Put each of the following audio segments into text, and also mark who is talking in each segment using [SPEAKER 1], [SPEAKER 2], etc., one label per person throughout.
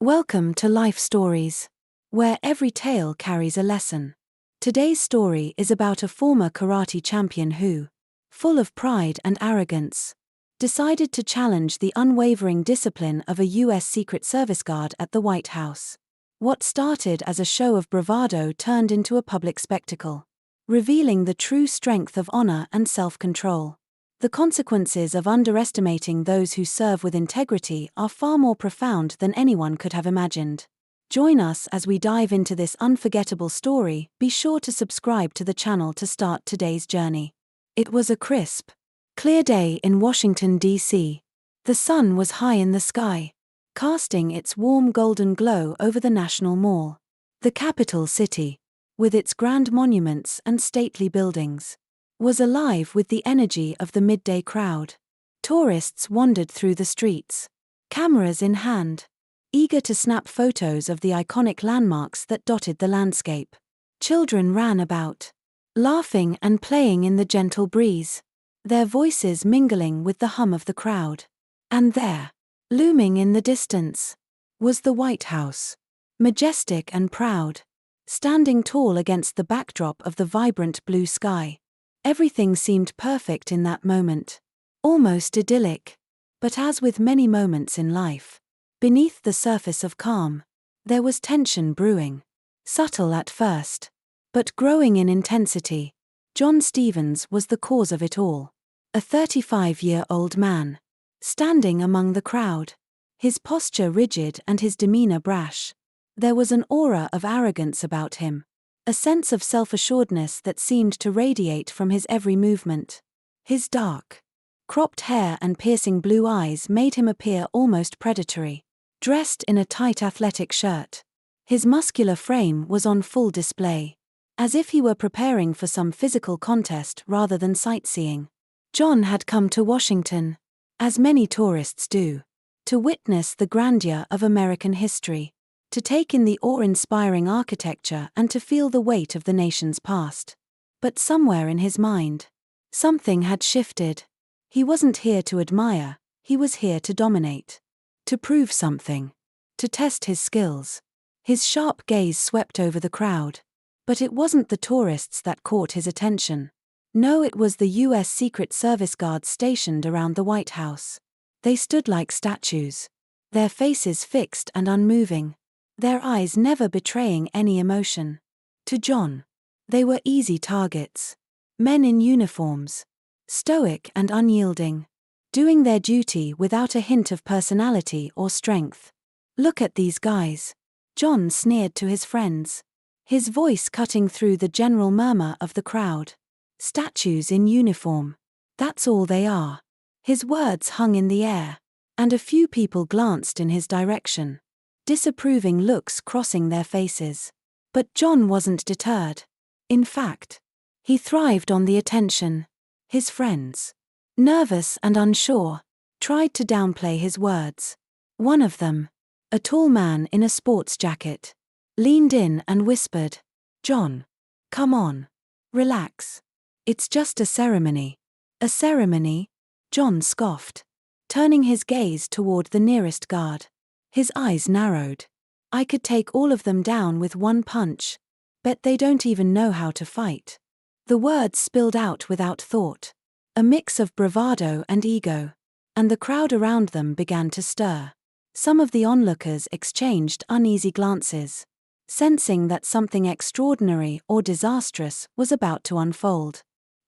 [SPEAKER 1] Welcome to Life Stories, where every tale carries a lesson. Today's story is about a former karate champion who, full of pride and arrogance, decided to challenge the unwavering discipline of a U.S. Secret Service guard at the White House. What started as a show of bravado turned into a public spectacle, revealing the true strength of honor and self-control. The consequences of underestimating those who serve with integrity are far more profound than anyone could have imagined. Join us as we dive into this unforgettable story. Be sure to subscribe to the channel to start today's journey. It was a crisp, clear day in Washington, D.C. The sun was high in the sky, casting its warm golden glow over the National Mall. The capital city, with its grand monuments and stately buildings, was alive with the energy of the midday crowd. Tourists wandered through the streets, cameras in hand, eager to snap photos of the iconic landmarks that dotted the landscape. Children ran about, laughing and playing in the gentle breeze, their voices mingling with the hum of the crowd. And there, looming in the distance, was the White House, majestic and proud, standing tall against the backdrop of the vibrant blue sky. Everything seemed perfect in that moment, almost idyllic. But as with many moments in life, beneath the surface of calm, there was tension brewing, subtle at first, but growing in intensity. John Stevens was the cause of it all, a 35-year-old man, standing among the crowd, his posture rigid and his demeanor brash. There was an aura of arrogance about him, a sense of self-assuredness that seemed to radiate from his every movement. His dark, cropped hair and piercing blue eyes made him appear almost predatory. Dressed in a tight athletic shirt, his muscular frame was on full display, as if he were preparing for some physical contest rather than sightseeing. John had come to Washington, as many tourists do, to witness the grandeur of American history, to take in the awe-inspiring architecture and to feel the weight of the nation's past. But somewhere in his mind, something had shifted. He wasn't here to admire, he was here to dominate, to prove something, to test his skills. His sharp gaze swept over the crowd. But it wasn't the tourists that caught his attention. No, it was the U.S. Secret Service guards stationed around the White House. They stood like statues, their faces fixed and unmoving, their eyes never betraying any emotion. To John, they were easy targets. Men in uniforms, stoic and unyielding, doing their duty without a hint of personality or strength. "Look at these guys," John sneered to his friends, his voice cutting through the general murmur of the crowd. "Statues in uniform. That's all they are." His words hung in the air, and a few people glanced in his direction, disapproving looks crossing their faces. But John wasn't deterred. In fact, he thrived on the attention. His friends, nervous and unsure, tried to downplay his words. One of them, a tall man in a sports jacket, leaned in and whispered, "John, come on. Relax. It's just a ceremony." "A ceremony?" John scoffed, turning his gaze toward the nearest guard. His eyes narrowed. "I could take all of them down with one punch. Bet they don't even know how to fight." The words spilled out without thought, a mix of bravado and ego, and the crowd around them began to stir. Some of the onlookers exchanged uneasy glances, sensing that something extraordinary or disastrous was about to unfold.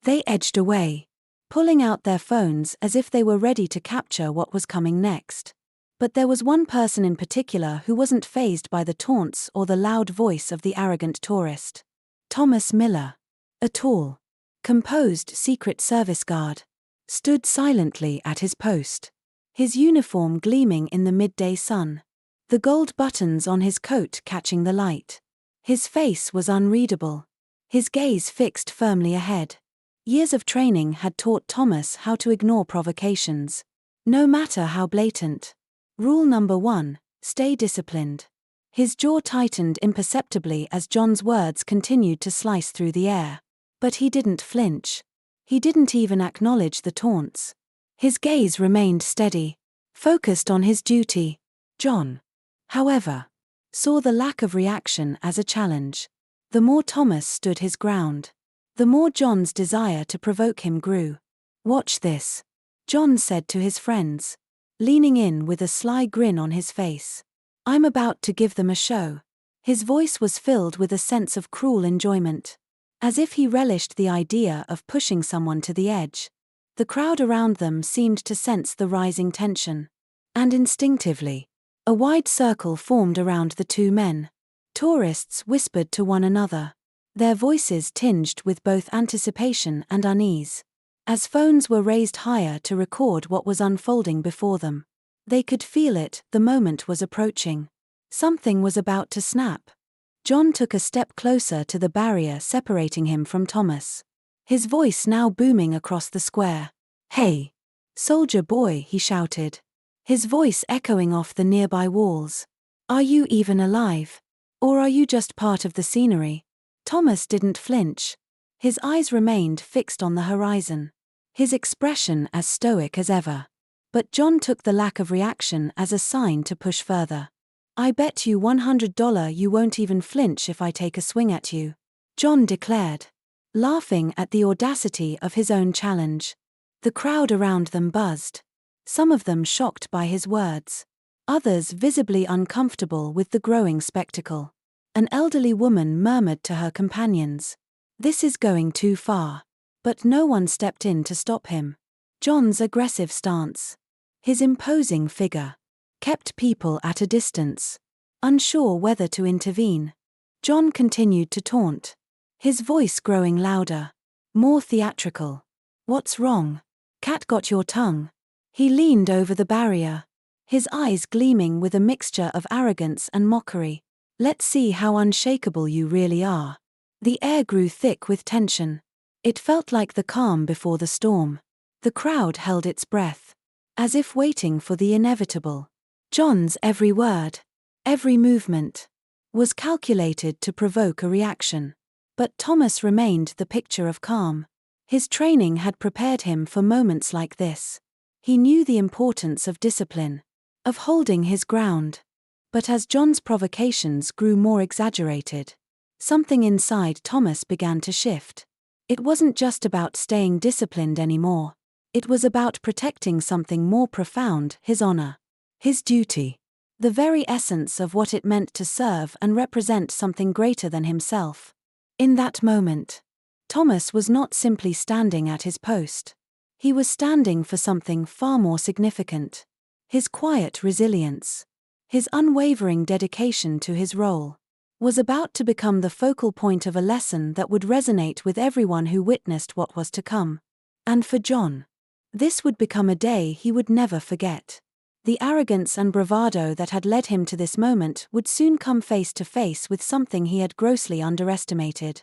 [SPEAKER 1] They edged away, pulling out their phones as if they were ready to capture what was coming next. But there was one person in particular who wasn't fazed by the taunts or the loud voice of the arrogant tourist. Thomas Miller, a tall, composed Secret Service guard, stood silently at his post, his uniform gleaming in the midday sun, the gold buttons on his coat catching the light. His face was unreadable, his gaze fixed firmly ahead. Years of training had taught Thomas how to ignore provocations, no matter how blatant. Rule number 1, stay disciplined. His jaw tightened imperceptibly as John's words continued to slice through the air. But he didn't flinch. He didn't even acknowledge the taunts. His gaze remained steady, focused on his duty. "John, however, saw the lack of reaction as a challenge. The more Thomas stood his ground, the more John's desire to provoke him grew. "Watch this," John said to his friends, leaning in with a sly grin on his face. "I'm about to give them a show." His voice was filled with a sense of cruel enjoyment, as if he relished the idea of pushing someone to the edge. The crowd around them seemed to sense the rising tension, and instinctively, a wide circle formed around the two men. Tourists whispered to one another, their voices tinged with both anticipation and unease. As phones were raised higher to record what was unfolding before them, they could feel it, the moment was approaching. Something was about to snap. John took a step closer to the barrier separating him from Thomas, his voice now booming across the square. "Hey, soldier boy," he shouted, his voice echoing off the nearby walls. "Are you even alive? Or are you just part of the scenery?" Thomas didn't flinch. His eyes remained fixed on the horizon, his expression as stoic as ever. But John took the lack of reaction as a sign to push further. "I bet you $100 you won't even flinch if I take a swing at you," John declared, laughing at the audacity of his own challenge. The crowd around them buzzed, some of them shocked by his words, others visibly uncomfortable with the growing spectacle. An elderly woman murmured to her companions, "This is going too far." But no one stepped in to stop him. John's aggressive stance, his imposing figure, kept people at a distance, unsure whether to intervene. John continued to taunt, his voice growing louder, more theatrical. "What's wrong? Cat got your tongue?" He leaned over the barrier, his eyes gleaming with a mixture of arrogance and mockery. "Let's see how unshakable you really are." The air grew thick with tension. It felt like the calm before the storm. The crowd held its breath, as if waiting for the inevitable. John's every word, every movement, was calculated to provoke a reaction. But Thomas remained the picture of calm. His training had prepared him for moments like this. He knew the importance of discipline, of holding his ground. But as John's provocations grew more exaggerated, something inside Thomas began to shift. It wasn't just about staying disciplined anymore. It was about protecting something more profound, his honor, his duty, the very essence of what it meant to serve and represent something greater than himself. In that moment, Thomas was not simply standing at his post. He was standing for something far more significant. His quiet resilience, his unwavering dedication to his role, was about to become the focal point of a lesson that would resonate with everyone who witnessed what was to come. And for John, this would become a day he would never forget. The arrogance and bravado that had led him to this moment would soon come face to face with something he had grossly underestimated.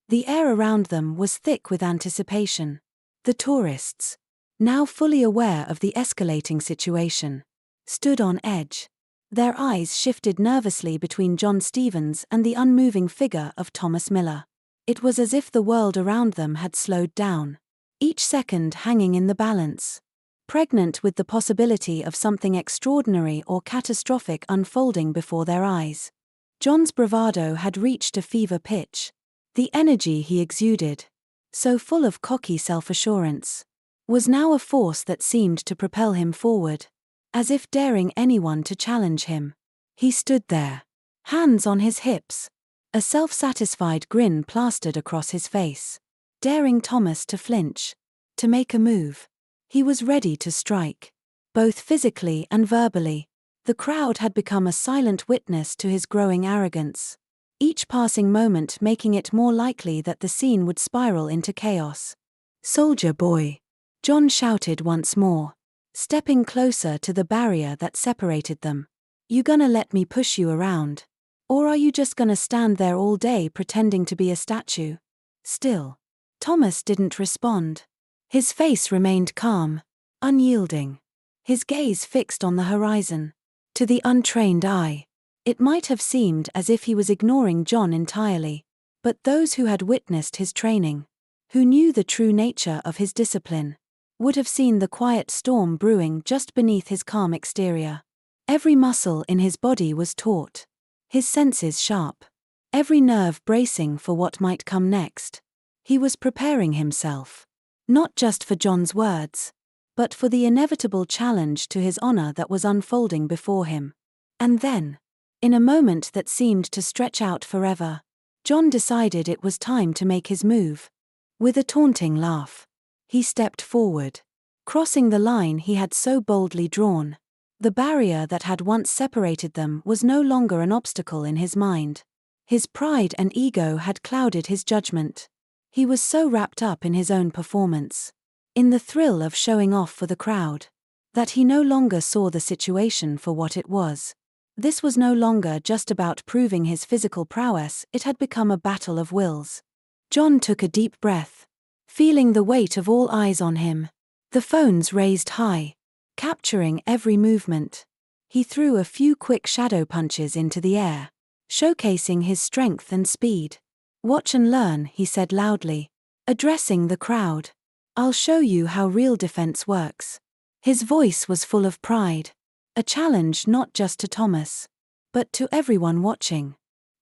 [SPEAKER 1] The air around them was thick with anticipation. The tourists, now fully aware of the escalating situation, stood on edge. Their eyes shifted nervously between John Stevens and the unmoving figure of Thomas Miller. It was as if the world around them had slowed down, each second hanging in the balance, pregnant with the possibility of something extraordinary or catastrophic unfolding before their eyes. John's bravado had reached a fever pitch. The energy he exuded, so full of cocky self-assurance, was now a force that seemed to propel him forward, as if daring anyone to challenge him. He stood there, hands on his hips, a self-satisfied grin plastered across his face, daring Thomas to flinch, to make a move. He was ready to strike, both physically and verbally. The crowd had become a silent witness to his growing arrogance, each passing moment making it more likely that the scene would spiral into chaos. "Soldier boy," John shouted once more, stepping closer to the barrier that separated them. "You gonna let me push you around? Or are you just gonna stand there all day pretending to be a statue?" Still, Thomas didn't respond. His face remained calm, unyielding, his gaze fixed on the horizon. To the untrained eye, it might have seemed as if he was ignoring John entirely. But those who had witnessed his training, who knew the true nature of his discipline, would have seen the quiet storm brewing just beneath his calm exterior. Every muscle in his body was taut, his senses sharp, every nerve bracing for what might come next. He was preparing himself, not just for John's words, but for the inevitable challenge to his honor that was unfolding before him. And then, in a moment that seemed to stretch out forever, John decided it was time to make his move. With a taunting laugh, he stepped forward, crossing the line he had so boldly drawn. The barrier that had once separated them was no longer an obstacle in his mind. His pride and ego had clouded his judgment. He was so wrapped up in his own performance, in the thrill of showing off for the crowd, that he no longer saw the situation for what it was. This was no longer just about proving his physical prowess, it had become a battle of wills. John took a deep breath, feeling the weight of all eyes on him. The phones raised high, capturing every movement. He threw a few quick shadow punches into the air, showcasing his strength and speed. "Watch and learn," he said loudly, addressing the crowd. "I'll show you how real defense works." His voice was full of pride, a challenge not just to Thomas, but to everyone watching.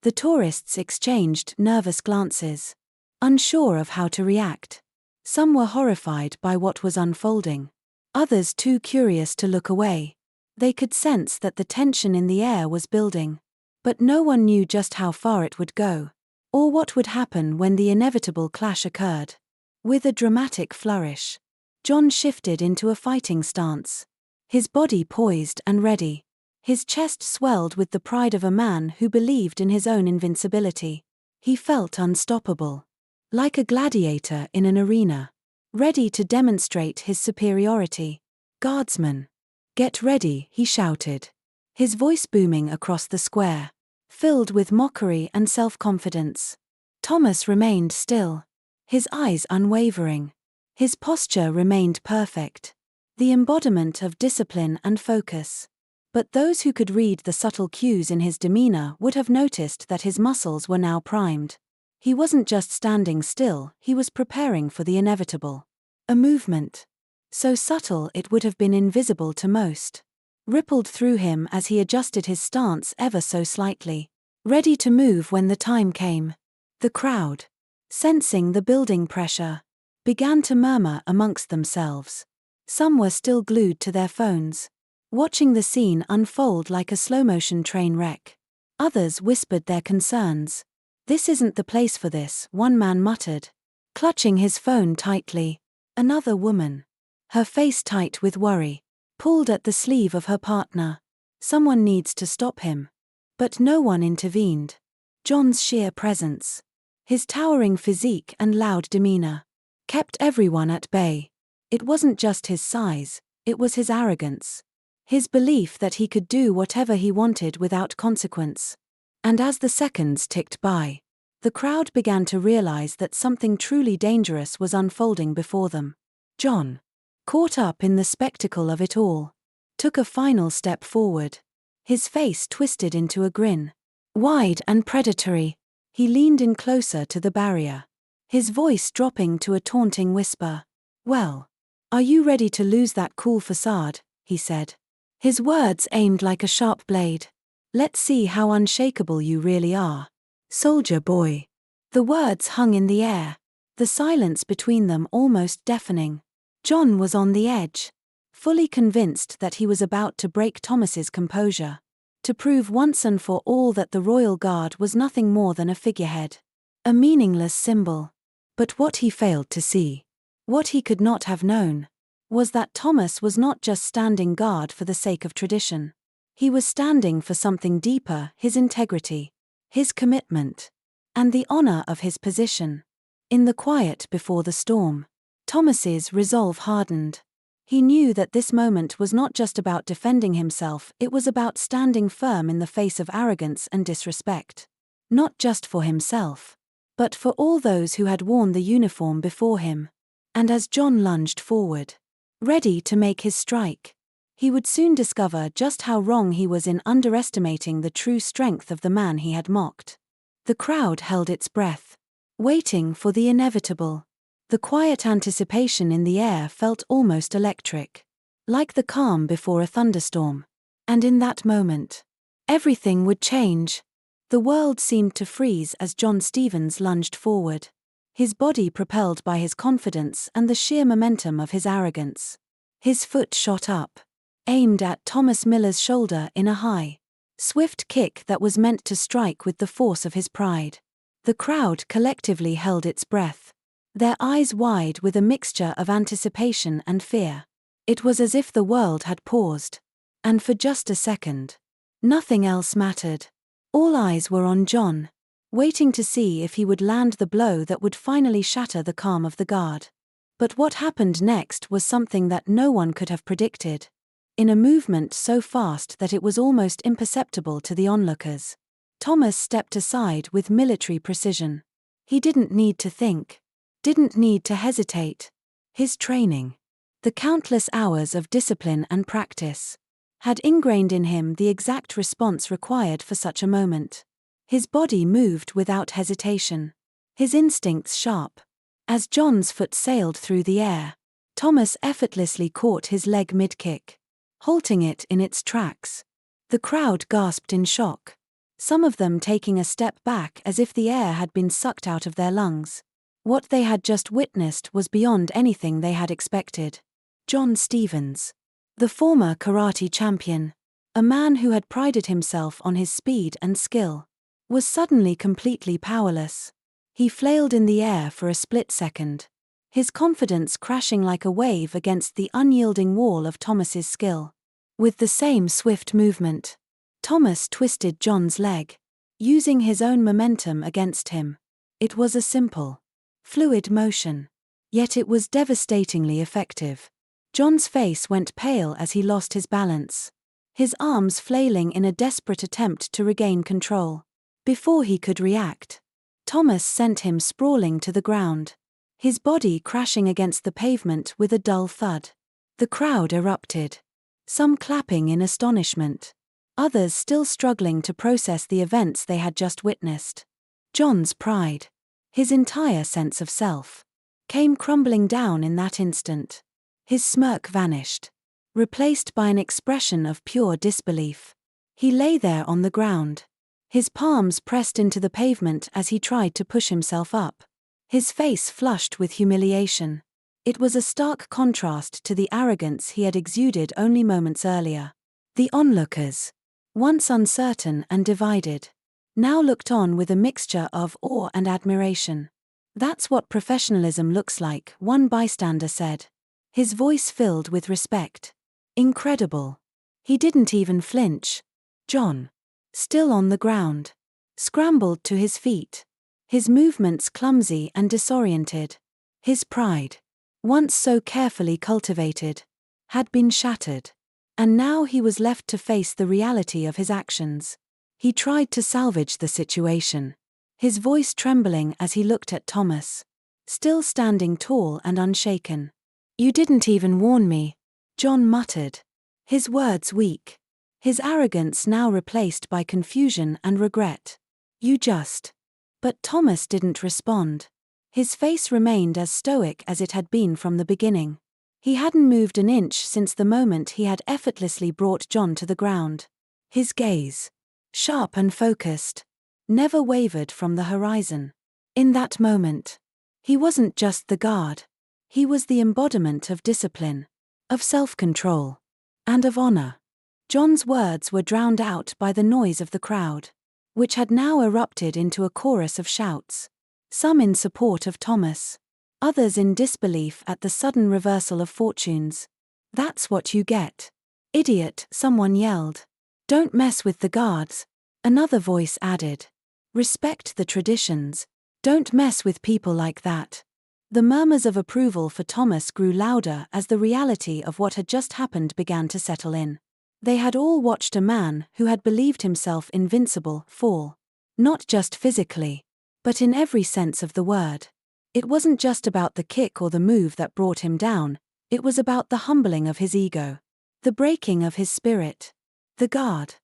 [SPEAKER 1] The tourists exchanged nervous glances, unsure of how to react. Some were horrified by what was unfolding, others too curious to look away. They could sense that the tension in the air was building, but no one knew just how far it would go, or what would happen when the inevitable clash occurred. With a dramatic flourish, John shifted into a fighting stance, his body poised and ready. His chest swelled with the pride of a man who believed in his own invincibility. He felt unstoppable, like a gladiator in an arena, ready to demonstrate his superiority. "Guardsmen, get ready," he shouted, his voice booming across the square, filled with mockery and self-confidence. Thomas remained still, his eyes unwavering. His posture remained perfect, the embodiment of discipline and focus. But those who could read the subtle cues in his demeanor would have noticed that his muscles were now primed. He wasn't just standing still, he was preparing for the inevitable. A movement, so subtle it would have been invisible to most, rippled through him as he adjusted his stance ever so slightly, ready to move when the time came. The crowd, sensing the building pressure, began to murmur amongst themselves. Some were still glued to their phones, watching the scene unfold like a slow-motion train wreck. Others whispered their concerns. "This isn't the place for this," one man muttered, clutching his phone tightly. Another woman, her face tight with worry, pulled at the sleeve of her partner. "Someone needs to stop him." But no one intervened. John's sheer presence, his towering physique and loud demeanor, kept everyone at bay. It wasn't just his size, it was his arrogance, his belief that he could do whatever he wanted without consequence. And as the seconds ticked by, the crowd began to realize that something truly dangerous was unfolding before them. John, caught up in the spectacle of it all, took a final step forward, his face twisted into a grin, wide and predatory. He leaned in closer to the barrier, his voice dropping to a taunting whisper. "Well, are you ready to lose that cool facade?" he said, his words aimed like a sharp blade. "Let's see how unshakable you really are, soldier boy." The words hung in the air, the silence between them almost deafening. John was on the edge, fully convinced that he was about to break Thomas's composure, to prove once and for all that the royal guard was nothing more than a figurehead, a meaningless symbol. But what he failed to see, what he could not have known, was that Thomas was not just standing guard for the sake of tradition. He was standing for something deeper: his integrity, his commitment, and the honor of his position. In the quiet before the storm, Thomas's resolve hardened. He knew that this moment was not just about defending himself, it was about standing firm in the face of arrogance and disrespect. Not just for himself, but for all those who had worn the uniform before him. And as John lunged forward, ready to make his strike, he would soon discover just how wrong he was in underestimating the true strength of the man he had mocked. The crowd held its breath, waiting for the inevitable. The quiet anticipation in the air felt almost electric, like the calm before a thunderstorm. And in that moment, everything would change. The world seemed to freeze as John Stevens lunged forward, his body propelled by his confidence and the sheer momentum of his arrogance. His foot shot up, aimed at Thomas Miller's shoulder in a high, swift kick that was meant to strike with the force of his pride. The crowd collectively held its breath, their eyes wide with a mixture of anticipation and fear. It was as if the world had paused. And for just a second, nothing else mattered. All eyes were on John, waiting to see if he would land the blow that would finally shatter the calm of the guard. But what happened next was something that no one could have predicted. In a movement so fast that it was almost imperceptible to the onlookers, Thomas stepped aside with military precision. He didn't need to think, didn't need to hesitate. His training, the countless hours of discipline and practice, had ingrained in him the exact response required for such a moment. His body moved without hesitation, his instincts sharp. As John's foot sailed through the air, Thomas effortlessly caught his leg mid-kick, halting it in its tracks. The crowd gasped in shock, some of them taking a step back as if the air had been sucked out of their lungs. What they had just witnessed was beyond anything they had expected. John Stevens, the former karate champion, a man who had prided himself on his speed and skill, was suddenly completely powerless. He flailed in the air for a split second, his confidence crashing like a wave against the unyielding wall of Thomas's skill. With the same swift movement, Thomas twisted John's leg, using his own momentum against him. It was a simple, fluid motion, yet it was devastatingly effective. John's face went pale as he lost his balance, his arms flailing in a desperate attempt to regain control. Before he could react, Thomas sent him sprawling to the ground, his body crashing against the pavement with a dull thud. The crowd erupted, some clapping in astonishment, others still struggling to process the events they had just witnessed. John's pride, his entire sense of self, came crumbling down in that instant. His smirk vanished, replaced by an expression of pure disbelief. He lay there on the ground, his palms pressed into the pavement as he tried to push himself up, his face flushed with humiliation. It was a stark contrast to the arrogance he had exuded only moments earlier. The onlookers, once uncertain and divided, now looked on with a mixture of awe and admiration. "That's what professionalism looks like," one bystander said, his voice filled with respect. "Incredible." He didn't even flinch. John, still on the ground, scrambled to his feet, his movements clumsy and disoriented. His pride, once so carefully cultivated, had been shattered, and now he was left to face the reality of his actions. He tried to salvage the situation, his voice trembling as he looked at Thomas, still standing tall and unshaken. "You didn't even warn me," John muttered, his words weak, his arrogance now replaced by confusion and regret. "You just..." But Thomas didn't respond. His face remained as stoic as it had been from the beginning. He hadn't moved an inch since the moment he had effortlessly brought John to the ground. His gaze, sharp and focused, never wavered from the horizon. In that moment, he wasn't just the guard. He was the embodiment of discipline, of self-control, and of honor. John's words were drowned out by the noise of the crowd, which had now erupted into a chorus of shouts, some in support of Thomas, others in disbelief at the sudden reversal of fortunes. "That's what you get, idiot," someone yelled. "Don't mess with the guards," another voice added. "Respect the traditions. Don't mess with people like that." The murmurs of approval for Thomas grew louder as the reality of what had just happened began to settle in. They had all watched a man who had believed himself invincible fall, not just physically, but in every sense of the word. It wasn't just about the kick or the move that brought him down, it was about the humbling of his ego, the breaking of his spirit. The guard,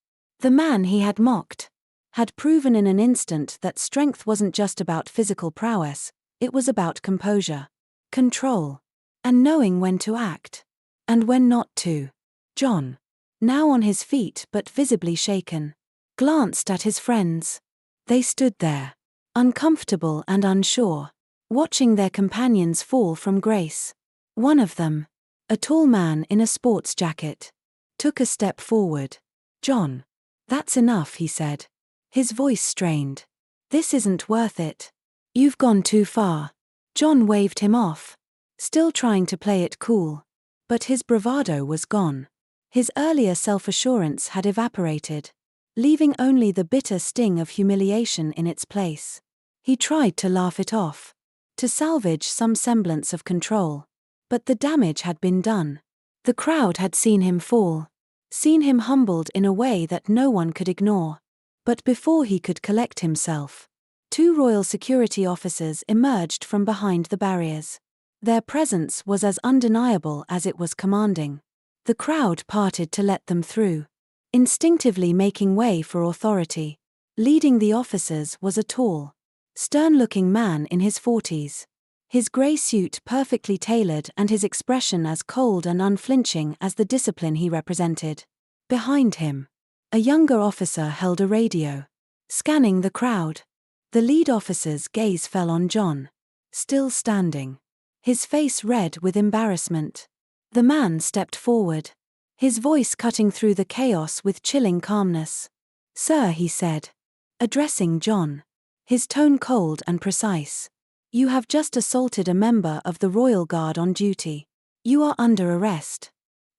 [SPEAKER 1] the man he had mocked, had proven in an instant that strength wasn't just about physical prowess. It was about composure, control, and knowing when to act, and when not to. John, now on his feet but visibly shaken, glanced at his friends. They stood there, uncomfortable and unsure, watching their companions fall from grace. One of them, a tall man in a sports jacket, took a step forward. "John, that's enough," he said, his voice strained. "This isn't worth it. You've gone too far." John waved him off, still trying to play it cool. But his bravado was gone. His earlier self-assurance had evaporated, leaving only the bitter sting of humiliation in its place. He tried to laugh it off, to salvage some semblance of control. But the damage had been done. The crowd had seen him fall, seen him humbled in a way that no one could ignore. But before he could collect himself, 2 royal security officers emerged from behind the barriers. Their presence was as undeniable as it was commanding. The crowd parted to let them through, instinctively making way for authority. Leading the officers was a tall, stern-looking man in his 40s. His grey suit perfectly tailored and his expression as cold and unflinching as the discipline he represented. Behind him, a younger officer held a radio, scanning the crowd. The lead officer's gaze fell on John, still standing, his face red with embarrassment. The man stepped forward, his voice cutting through the chaos with chilling calmness. "Sir," he said, addressing John, his tone cold and precise, "you have just assaulted a member of the Royal Guard on duty. You are under arrest."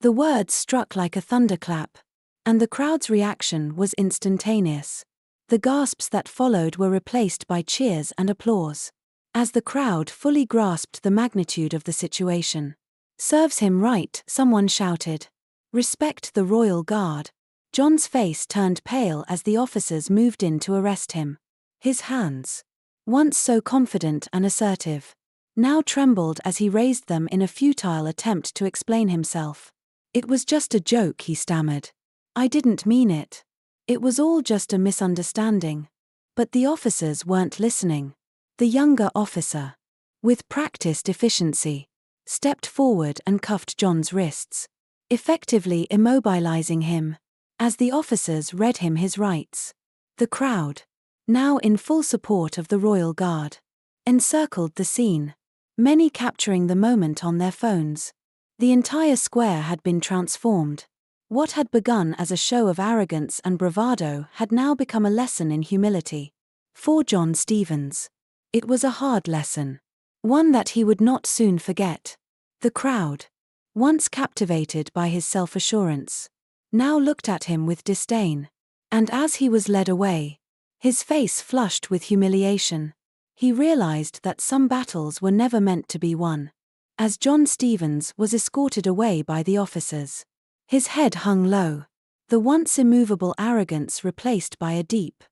[SPEAKER 1] The words struck like a thunderclap, and the crowd's reaction was instantaneous. The gasps that followed were replaced by cheers and applause. As the crowd fully grasped the magnitude of the situation. "Serves him right," someone shouted. "Respect the Royal Guard." John's face turned pale as the officers moved in to arrest him. His hands, once so confident and assertive, now trembled as he raised them in a futile attempt to explain himself. "It was just a joke," he stammered. "I didn't mean it. It was all just a misunderstanding." But the officers weren't listening. The younger officer, with practiced efficiency, stepped forward and cuffed John's wrists, effectively immobilizing him. As the officers read him his rights, the crowd, now in full support of the Royal Guard, encircled the scene, many capturing the moment on their phones. The entire square had been transformed. What had begun as a show of arrogance and bravado had now become a lesson in humility. For John Stevens, it was a hard lesson, one that he would not soon forget. The crowd, once captivated by his self-assurance, now looked at him with disdain. And as he was led away, his face flushed with humiliation, he realized that some battles were never meant to be won. As John Stevens was escorted away by the officers, his head hung low, the once immovable arrogance replaced by a deep,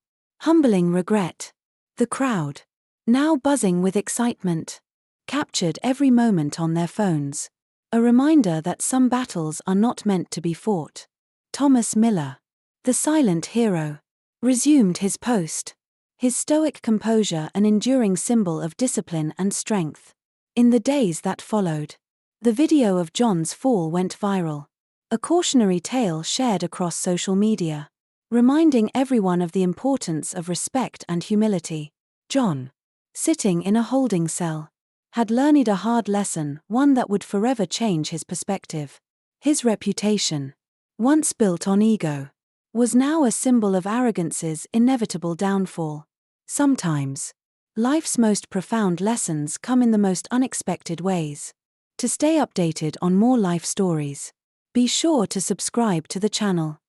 [SPEAKER 1] humbling regret. The crowd, now buzzing with excitement, captured every moment on their phones, a reminder that some battles are not meant to be fought. Thomas Miller, the silent hero, resumed his post, his stoic composure an enduring symbol of discipline and strength. In the days that followed, the video of John's fall went viral, a cautionary tale shared across social media, reminding everyone of the importance of respect and humility. John, sitting in a holding cell, had learned a hard lesson, one that would forever change his perspective. His reputation, once built on ego, was now a symbol of arrogance's inevitable downfall. Sometimes, life's most profound lessons come in the most unexpected ways. To stay updated on more life stories, be sure to subscribe to the channel.